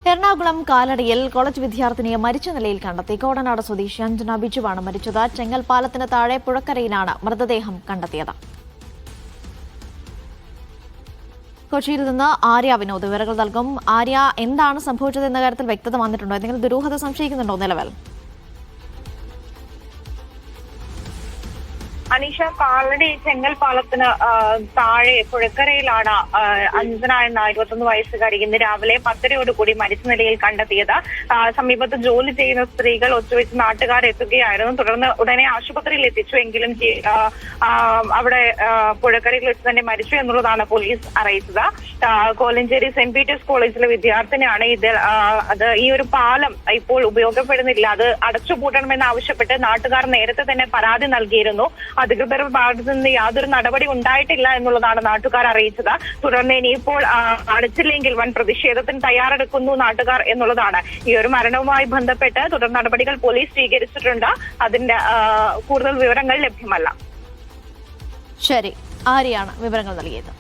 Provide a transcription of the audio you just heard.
Ernakulam കാലടിയിൽ college വിദ്യാർത്ഥിനിയെ മരിച്ച നിലയിൽ കണ്ടെത്തി. കോടനാട് സ്വദേശി അഞ്ജന ബിജുവാണ് മരിച്ചത്. ചെങ്ങൽ പാലത്തിന് താഴെ പുഴക്കരയിലാണ് മൃതദേഹം കണ്ടെത്തിയത്. കൊച്ചിയിൽ നിന്ന് ആര്യ വിനോദ് വിവരങ്ങൾ നൽകും. ആര്യ, എന്താണ് സംഭവിച്ചത് എന്ന കാര്യത്തിൽ വ്യക്തത വന്നിട്ടുണ്ടോ? എന്തെങ്കിലും ദുരൂഹത സംശയിക്കുന്നുണ്ടോ നിലവിൽ? അനീഷ, കാലടി ചെങ്ങൽ പാലത്തിന് താഴെ പുഴക്കരയിലാണ് അഞ്ജന എന്ന 21 വയസ്സുകാരി ഇന്ന് രാവിലെ 10:30 മരിച്ച നിലയിൽ കണ്ടെത്തിയത്. സമീപത്ത് ജോലി ചെയ്യുന്ന സ്ത്രീകൾ ഒത്തുവെച്ച് നാട്ടുകാർ എത്തുകയായിരുന്നു. തുടർന്ന് ഉടനെ ആശുപത്രിയിൽ എത്തിച്ചു. എങ്കിലും അവിടെ പുഴക്കരയിൽ വെച്ച് തന്നെ മരിച്ചു എന്നുള്ളതാണ് പോലീസ് അറിയിച്ചത്. കോലഞ്ചേരി സെന്റ് പീറ്റേഴ്സ് കോളേജിലെ വിദ്യാർത്ഥിനിയാണ്. ഈ ഒരു പാലം ഇപ്പോൾ ഉപയോഗപ്പെടുന്നില്ല, അത് അടച്ചുപൂട്ടണമെന്ന് ആവശ്യപ്പെട്ട് നാട്ടുകാർ നേരത്തെ തന്നെ പരാതി നൽകിയിരുന്നു. അധികൃതരുടെ ഭാഗത്തു നിന്ന് യാതൊരു നടപടി ഉണ്ടായിട്ടില്ല എന്നുള്ളതാണ് നാട്ടുകാർ അറിയിച്ചത്. തുടർന്ന് ഇനിയിപ്പോൾ അടച്ചില്ലെങ്കിൽ വൻ പ്രതിഷേധത്തിന് തയ്യാറെടുക്കുന്നു നാട്ടുകാർ എന്നുള്ളതാണ്. ഈ ഒരു മരണവുമായി ബന്ധപ്പെട്ട് തുടർ നടപടികൾ പോലീസ് സ്വീകരിച്ചിട്ടുണ്ട്. അതിന്റെ കൂടുതൽ വിവരങ്ങൾ ലഭ്യമല്ല. ശരി, ആര്യാണ് വിവരങ്ങൾ നൽകിയത്.